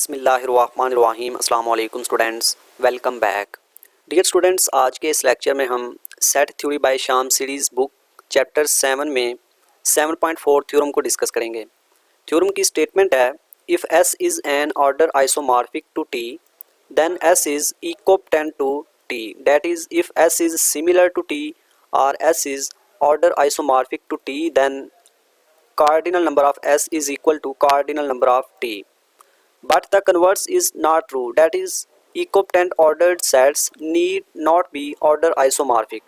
बिस्मिल्लाहिर्रहमानिर्रहीम अस्सलाम वालेकुम students, welcome back. Dear students, आज के इस लेक्चर में हम set theory by Schaum series book chapter 7 में 7.4 थ्योरम को डिस्कस करेंगे। थ्योरम की स्टेटमेंट है, if S is an order isomorphic to T then S is equipotent to T, that is if S is similar to T और S is order isomorphic to T then cardinal number of s is equal to cardinal number of t. But the converse is not true, that is equipotent ordered sets need not be order isomorphic.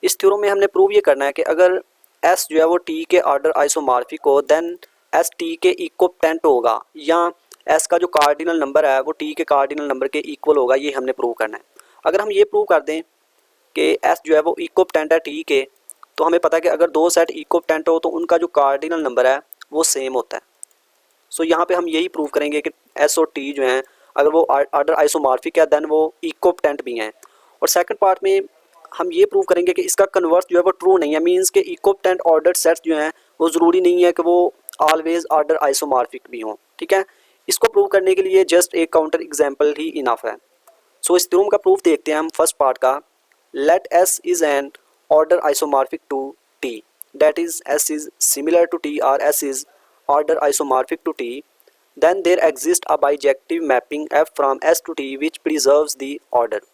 इस theorem में हमने prove ये करना है कि अगर s जो है वो t के ऑर्डर आइसोमॉर्फिक हो देन s t के इक्विपोटेंट होगा या s का जो कार्डिनल नंबर है वो t के कार्डिनल नंबर के इक्वल होगा। ये हमने प्रूव करना है। अगर हम ये प्रूव कर दें कि s जो है वो इक्विपोटेंट है t के, तो हमें पता है कि अगर दो सेट इक्विपोटेंट हो तो उनका जो कार्डिनल नंबर है वो सेम होता है। सो यहाँ पे हम यही प्रूव करेंगे कि एस और टी जो हैं अगर वो ऑर्डर आइसोमॉर्फिक है देन वो इक्विपोटेंट भी हैं। और सेकंड पार्ट में हम ये प्रूव करेंगे कि इसका कन्वर्स जो है वो ट्रू नहीं है, मींस के इक्विपोटेंट ऑर्डर सेट्स जो हैं वो ज़रूरी नहीं है कि वो ऑलवेज ऑर्डर आइसोमॉर्फिक भी हों। ठीक है, इसको प्रूव करने के लिए जस्ट एक काउंटर एग्जाम्पल ही इनफ है। सो इस थ्योरम का प्रूफ देखते हैं हम। फर्स्ट पार्ट का, let S is an order isomorphic to t, that is s is similar to t or s is order isomorphic to t, then there exists a bijective mapping f from s to t which preserves the order.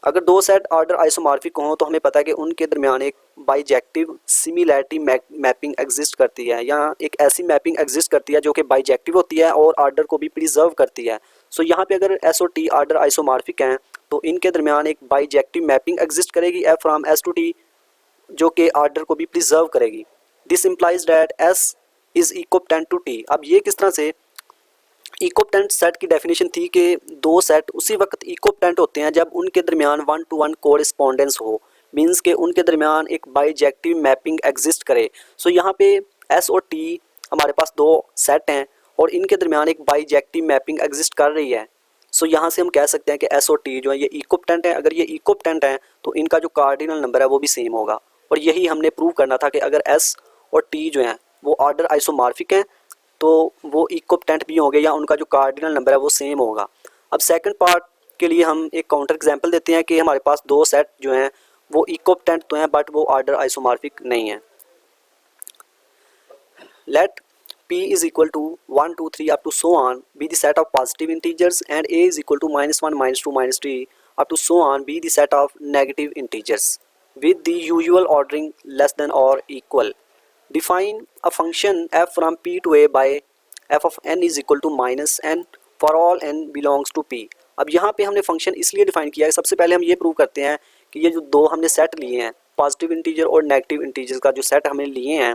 अगर दो set order isomorphic हों तो हमें पता है कि उनके दरमियान एक बाइजेक्टिव सिमिलैरिटी मैपिंग एग्जिस्ट करती है, या एक ऐसी मैपिंग एग्जिस्ट करती है जो कि बाइजेक्टिव होती है और ऑर्डर को भी प्रिजर्व करती है। सो यहाँ पे अगर एस और टी ऑर्डर आइसोमॉर्फिक हैं तो इनके दरमियान एक बाइजेक्टिव मैपिंग एग्जिस्ट करेगी F from S to T जो कि ऑर्डर को भी प्रिजर्व करेगी। This implies that S is equipotent to T. अब ये किस तरह से, इक्विपोटेंट सेट की डेफिनेशन थी कि दो सेट उसी वक्त इक्विपोटेंट होते हैं जब उनके दरमियान 1-to-1 कोरिस्पोंडेंस हो, मींस के उनके दरमियान एक बाइजेक्टिव मैपिंग एग्जिस्ट करे। सो यहाँ पे एस और टी हमारे पास दो सेट हैं और इनके दरमियान एक बाइजेक्टिव मैपिंग एग्जिस्ट कर रही है। सो यहाँ से हम कह सकते हैं कि एस और टी जो है ये इक्विपोटेंट है। अगर ये इक्विपोटेंट है तो इनका जो कार्डिनल नंबर है वो भी सेम होगा। और यही हमने प्रूव करना था कि अगर एस और टी जो है वो ऑर्डर आइसोमॉर्फिक हैं तो वो इक्विपोटेंट भी होंगे या उनका जो कार्डिनल नंबर है वो सेम होगा। अब सेकंड पार्ट के लिए हम एक काउंटर एग्जांपल देते हैं कि हमारे पास दो सेट जो हैं वो इक्विपोटेंट तो हैं बट वो ऑर्डर आइसोमॉर्फिक नहीं है। Let p is equal to 1 2 3 up to so on be the set of positive integers and a is equal to -1 -2 -3 up to so on be the set of negative integers with the usual ordering less than or equal. Define a function f from p to a by f of n is equal to -n for all n belongs to p. अब यहाँ पे हमने function इसलिए define किया है, सबसे पहले हम ये प्रूव करते हैं कि ये जो दो हमने सेट लिए हैं पॉजिटिव इंटीजर और नेगेटिव इंटीजर का जो सेट हमने लिए हैं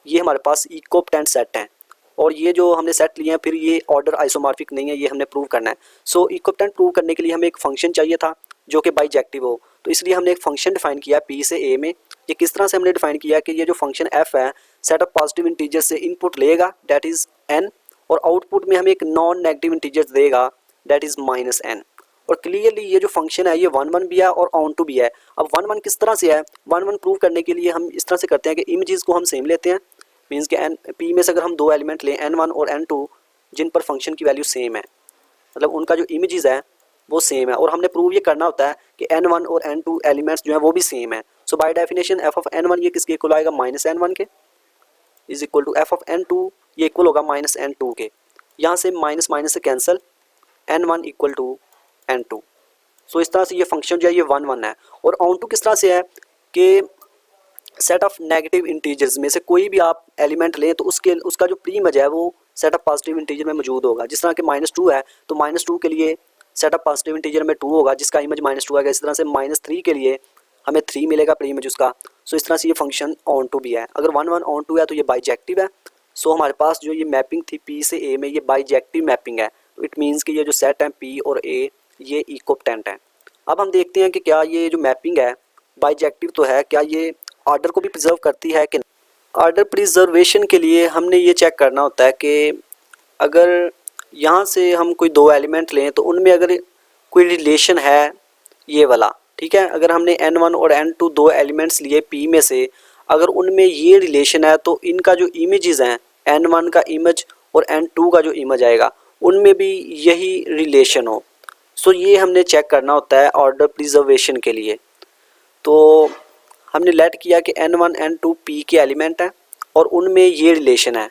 ये हमारे पास इक्विपोटेंट सेट हैं और ये जो हमने सेट लिए हैं फिर ये ऑर्डर आइसोमॉर्फिक नहीं है, ये हमने प्रूव करना है। सो इक्विपोटेंट प्रूव करने के लिए हमें एक फंक्शन चाहिए था जो कि बाइजेक्टिव हो, तो इसलिए हमने एक फंक्शन डिफाइन किया p से a में। ये किस तरह से हमने डिफाइन किया कि ये जो फंक्शन f है सेट ऑफ पॉजिटिव इंटीजर से इनपुट लेगा दैट इज़ n और आउटपुट में हमें एक नॉन नेगेटिव इंटीजर देगा दैट इज़ -n। और क्लियरली ये जो फंक्शन है ये 1 1 भी है और ऑन टू भी है। अब 1 1 किस तरह से है, 1 1 प्रूव करने के लिए हम इस तरह से करते हैं कि इमेजेस को हम सेम लेते हैं, मीन्स के p में से अगर हम दो एलिमेंट लें n1 और n2 जिन पर फंक्शन की वैल्यू सेम है, मतलब उनका जो इमेजेस है वो सेम है, और हमने प्रूव ये करना होता है कि n1 और n2 एलिमेंट्स जो हैं वो भी सेम है। So by definition f of n1 ये किसके इक्वल आएगा, -n1 के, is equal to f of n2 ये इक्वल होगा -n2 के। यहाँ से माइनस माइनस से cancel, n1 equal to n2। So इस तरह से ये फंक्शन जो है ये 1 1 है। और ऑन टू किस तरह से है कि सेट ऑफ नेगेटिव इंटीजर्स में से कोई भी आप एलिमेंट लें तो उसका जो प्रीइमेज है वो सेट ऑफ पॉजिटिव इंटीजर में मौजूद होगा। जिस तरह के -2 है तो -2 के लिए सेट ऑफ पॉजिटिव इंटीजर में 2 होगा जिसका इमेज -2 आएगा। इस तरह से -3 के लिए हमें 3 मिलेगा प्रीइमेज उसका। सो इस तरह से ये फंक्शन ऑन टू भी है। अगर 1 1 ऑन टू है तो ये बाइजेक्टिव है। सो हमारे पास जो ये मैपिंग थी p से a में ये बाइजेक्टिव मैपिंग है, तो इट मीन्स कि ये जो सेट है p और a ये इक्विपोटेंट है। अब हम देखते हैं कि क्या ये जो मैपिंग है बाइजेक्टिव तो है, क्या ये ऑर्डर को भी प्रिजर्व करती है कि नहीं। ऑर्डर प्रिजर्वेशन के लिए हमने ये चेक करना होता है कि अगर यहाँ से हम कोई दो एलिमेंट लें तो उनमें अगर कोई रिलेशन है ये वाला, ठीक है, अगर हमने n1 और n2 दो एलिमेंट्स लिए p में से, अगर उनमें ये रिलेशन है तो इनका जो इमेजेस हैं n1 का इमेज और n2 का जो इमेज आएगा उनमें भी यही रिलेशन हो। सो ये हमने चेक करना होता है ऑर्डर प्रिजर्वेशन के लिए। तो हमने लेट किया कि n1 n2 p के एलिमेंट हैं और उनमें ये रिलेशन है।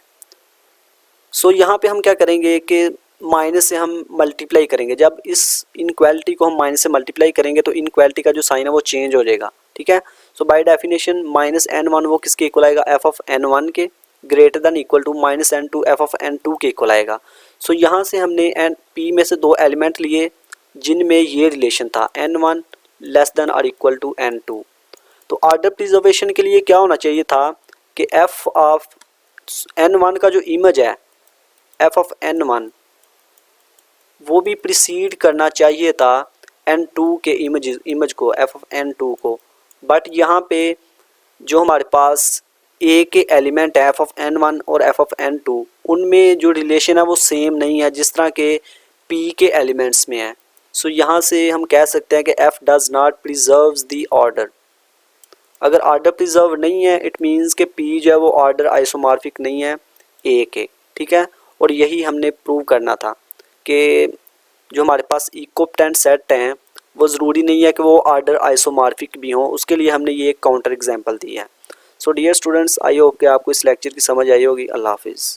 सो यहाँ पे हम क्या करेंगे कि माइनस से हम मल्टीप्लाई करेंगे। जब इस इनक्वालिटी को हम माइनस से मल्टीप्लाई करेंगे तो इनक्वालिटी का जो साइन है वो चेंज हो जाएगा, ठीक है। So by definition minus n1 वो किसके इक्वल आएगा, f ऑफ n1 के, greater than equal to minus n2 f of n2 के इक्वल आएगा। सो यहाँ से हमने p में से दो एलिमेंट लिए जिनमें ये रिलेशन था n1 लेस देन और इक्वल टू n2। तो ऑर्डर प्रिजर्वेशन के लिए क्या होना चाहिए था कि f ऑफ n1 का जो इमेज है f ऑफ n1 वो भी प्रिसीड करना चाहिए था n2 के इमेज को, f ऑफ n2 को। बट यहाँ पे जो हमारे पास a के एलिमेंट है f ऑफ n1 और f ऑफ n2 उनमें जो रिलेशन है वो सेम नहीं है जिस तरह के p के एलिमेंट्स में है। सो यहाँ से हम कह सकते हैं कि f does not preserves the order. अगर ऑर्डर प्रिजर्व नहीं है इट मीन्स कि p जो है वो ऑर्डर आइसोमॉर्फिक नहीं है a के, ठीक है। और यही हमने प्रूव करना था कि जो हमारे पास इक्विपोटेंट सेट हैं वो ज़रूरी नहीं है कि वो ऑर्डर आइसोमॉर्फिक भी हों। उसके लिए हमने ये एक काउंटर एग्जांपल दी है। So dear students, I hope कि आपको इस लेक्चर की समझ आई होगी। अल्लाह हाफिज़।